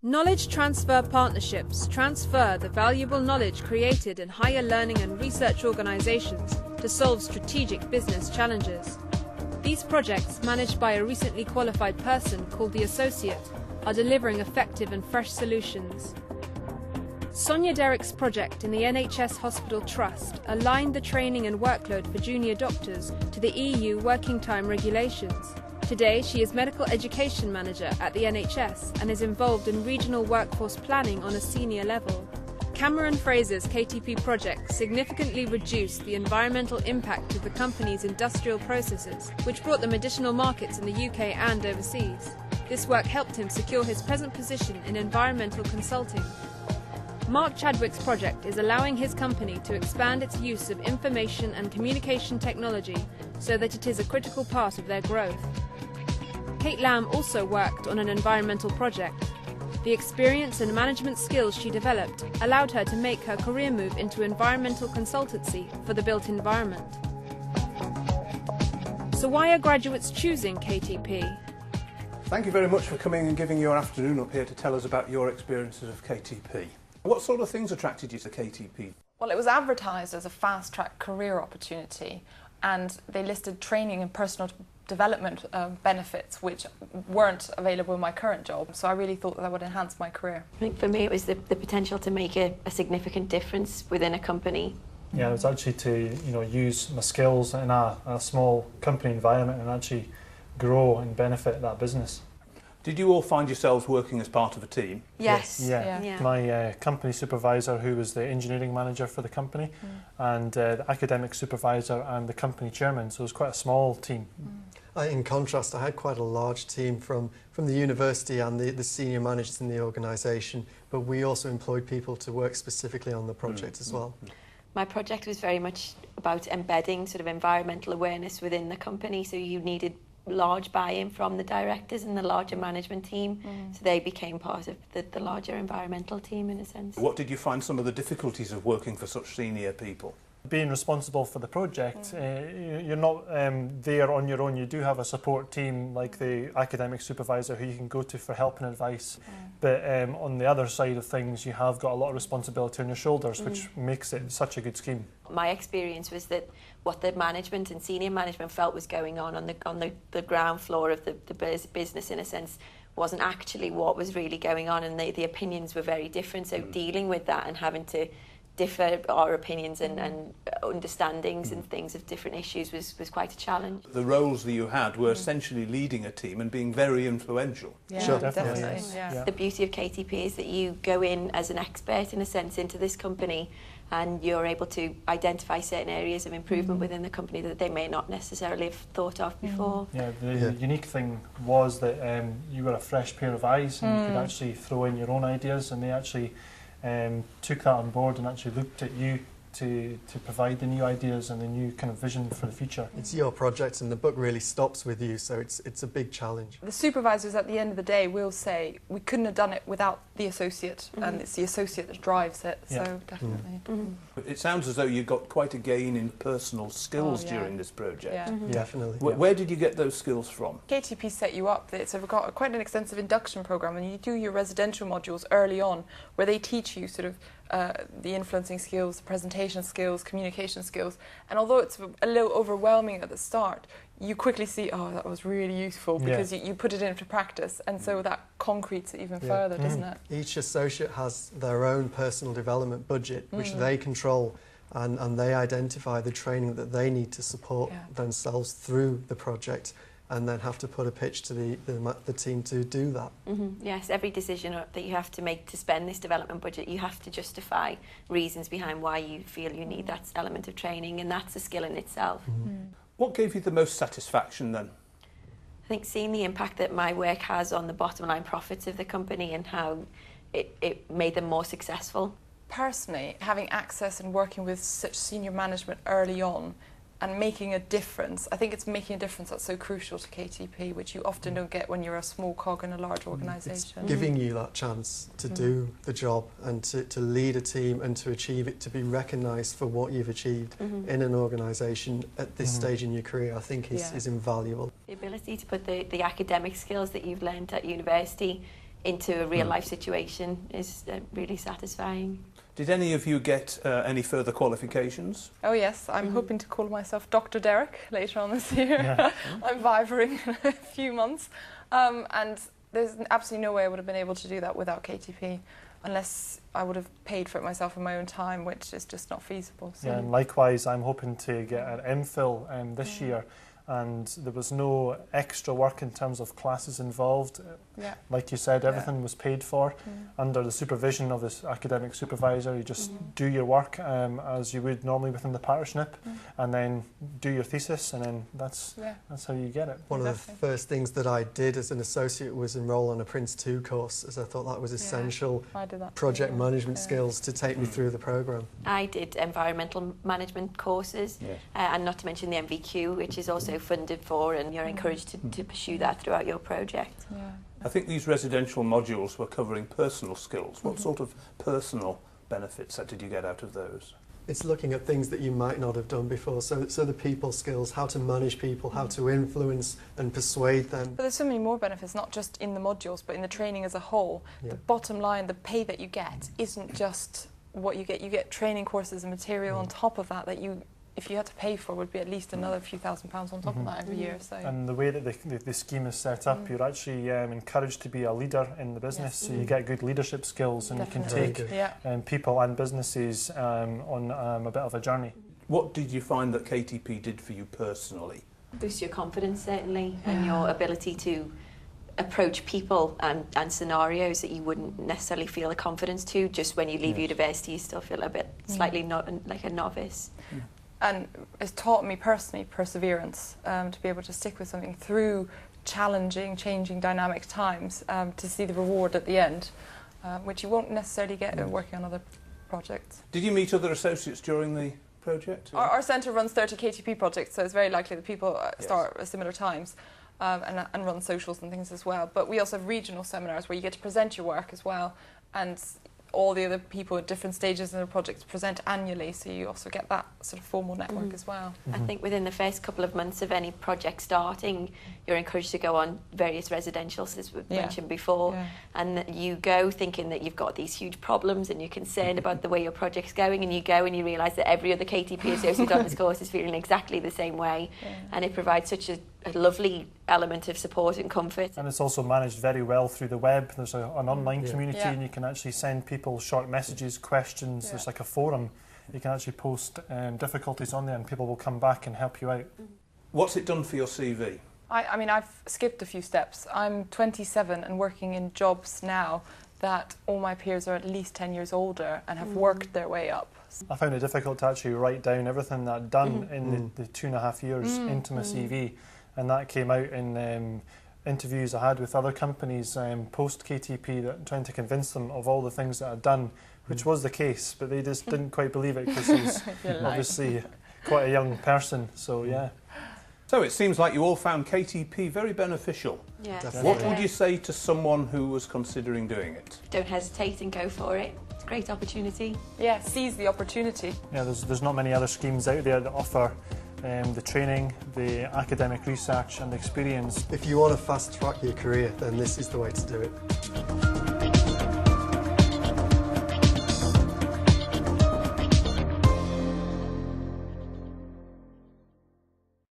Knowledge transfer partnerships transfer the valuable knowledge created in higher learning and research organizations to solve strategic business challenges. These projects, managed by a recently qualified person called the Associate, are delivering effective and fresh solutions. Sonia Derrick's project in the NHS Hospital Trust aligned the training and workload for junior doctors to the EU working time regulations. Today, she is Medical Education Manager at the NHS and is involved in regional workforce planning on a senior level. Cameron Fraser's KTP project significantly reduced the environmental impact of the company's industrial processes, which brought them additional markets in the UK and overseas. This work helped him secure his present position in environmental consulting. Mark Chadwick's project is allowing his company to expand its use of information and communication technology so that it is a critical part of their growth. Kate Lamb also worked on an environmental project. The experience and management skills she developed allowed her to make her career move into environmental consultancy for the built environment. So why are graduates choosing KTP? Thank you very much for coming and giving your afternoon up here to tell us about your experiences of KTP. What sort of things attracted you to KTP? Well, it was advertised as a fast-track career opportunity, and they listed training and personal development benefits which weren't available in my current job, so I really thought that would enhance my career. I think for me it was the potential to make a significant difference within a company. Yeah, it was actually to use my skills in a small company environment and actually grow and benefit that business. Did you all find yourselves working as part of a team? Yes. Yeah. My company supervisor, who was the engineering manager for the company, and the academic supervisor and the company chairman, so it was quite a small team. In contrast, I had quite a large team from the university and the senior managers in the organisation, but we also employed people to work specifically on the project as well. My project was very much about embedding sort of environmental awareness within the company, so you needed large buy-in from the directors and the larger management team, so they became part of the larger environmental team in a sense. What did you find some of the difficulties of working for such senior people? Being responsible for the project, you're not there on your own. You do have a support team like the academic supervisor who you can go to for help and advice, but on the other side of things you have got a lot of responsibility on your shoulders, which makes it such a good scheme. My experience was that what the management and senior management felt was going on the ground floor of the business in a sense wasn't actually what was really going on, and the opinions were very different, so dealing with that and having to differ our opinions and understandings and things of different issues was quite a challenge. The roles that you had were essentially leading a team and being very influential. Yeah, sure, definitely. yes. Yeah. The beauty of KTP is that you go in as an expert in a sense into this company and you're able to identify certain areas of improvement within the company that they may not necessarily have thought of before. Yeah, the unique thing was that you were a fresh pair of eyes and you could actually throw in your own ideas, and they actually took that on board and actually looked at you to provide the new ideas and the new kind of vision for the future. It's your project and the buck really stops with you, so it's a big challenge. The supervisors at the end of the day will say we couldn't have done it without the associate, and it's the associate that drives it, so definitely. It sounds as though you got quite a gain in personal skills during this project. Yeah. Definitely. Where did you get those skills from? KTP set you up. It's got quite an extensive induction programme, and you do your residential modules early on where they teach you sort of the influencing skills, presentation skills, communication skills, and although it's a little overwhelming at the start, you quickly see, oh, that was really useful because you put it into practice, and so that concretes it even further, doesn't it? Each associate has their own personal development budget, which they control, and they identify the training that they need to support themselves through the project, and then have to put a pitch to the team to do that. Yes, every decision that you have to make to spend this development budget, you have to justify reasons behind why you feel you need that element of training, and that's a skill in itself. What gave you the most satisfaction then? I think seeing the impact that my work has on the bottom line profits of the company and how it made them more successful. Personally, having access and working with such senior management early on and making a difference, I think it's making a difference that's so crucial to KTP, which you often don't get when you're a small cog in a large organisation. It's giving you that chance to do the job and to lead a team and to achieve it, to be recognised for what you've achieved in an organisation at this stage in your career, I think is invaluable. The ability to put the academic skills that you've learned at university into a real life situation is really satisfying. Did any of you get any further qualifications? Oh yes, I'm hoping to call myself Dr. Derek later on this year. Yeah. I'm vivering in a few months. And there's absolutely no way I would have been able to do that without KTP, unless I would have paid for it myself in my own time, which is just not feasible. So. Yeah, and likewise, I'm hoping to get an MPhil this year, and there was no extra work in terms of classes involved. Yeah. Like you said, everything was paid for under the supervision of this academic supervisor. You just do your work as you would normally within the parsnip, and then do your thesis, and then that's how you get it. One of the first things that I did as an associate was enrol on a Prince 2 course, as I thought that was essential project management skills to take me through the programme. I did environmental management courses, and not to mention the MVQ, which is also funded for, and you're encouraged to pursue that throughout your project. Yeah. I think these residential modules were covering personal skills. What sort of personal benefits did you get out of those? It's looking at things that you might not have done before, so the people skills, how to manage people, how to influence and persuade them. But there's so many more benefits, not just in the modules, but in the training as a whole. The bottom line, the pay that you get, isn't just what you get. You get training courses and material on top of that you, if you had to pay for, would be at least another few £1,000s on top of that every year. So. And the way that the scheme is set up, you're actually encouraged to be a leader in the business, so you get good leadership skills, and you can take people and businesses on a bit of a journey. What did you find that KTP did for you personally? Boost your confidence, certainly, and your ability to approach people and scenarios that you wouldn't necessarily feel the confidence to. Just when you leave university, you still feel a bit slightly like a novice. And it's taught me personally perseverance, to be able to stick with something through challenging, changing, dynamic times, to see the reward at the end, which you won't necessarily get working on other projects. Did you meet other associates during the project? Our centre runs 30 KTP projects, so it's very likely that people start at similar times and run socials and things as well. But we also have regional seminars where you get to present your work as well, and all the other people at different stages in the project present annually, so you also get that sort of formal network as well. I think within the first couple of months of any project starting, you're encouraged to go on various residentials, as we've mentioned before, and you go thinking that you've got these huge problems and you're concerned about the way your project's going, and you go and you realise that every other KTP associate on this course is feeling exactly the same way, and it provides such a lovely element of support and comfort. And it's also managed very well through the web. There's an online community, and you can actually send people short messages, questions. There's like a forum. You can actually post difficulties on there, and people will come back and help you out. What's it done for your CV? I mean, I've skipped a few steps. I'm 27 and working in jobs now that all my peers are at least 10 years older and have worked their way up. I found it difficult to actually write down everything that I'd done in the 2.5 years into my CV. And that came out in interviews I had with other companies post-KTP, that trying to convince them of all the things that I'd done, which was the case, but they just didn't quite believe it, because he's obviously quite a young person, so yeah. So it seems like you all found KTP very beneficial. Yes. What would you say to someone who was considering doing it? Don't hesitate and go for it. It's a great opportunity. Yeah, seize the opportunity. Yeah, there's not many other schemes out there that offer the training, the academic research and experience. If you want to fast track your career, then this is the way to do it.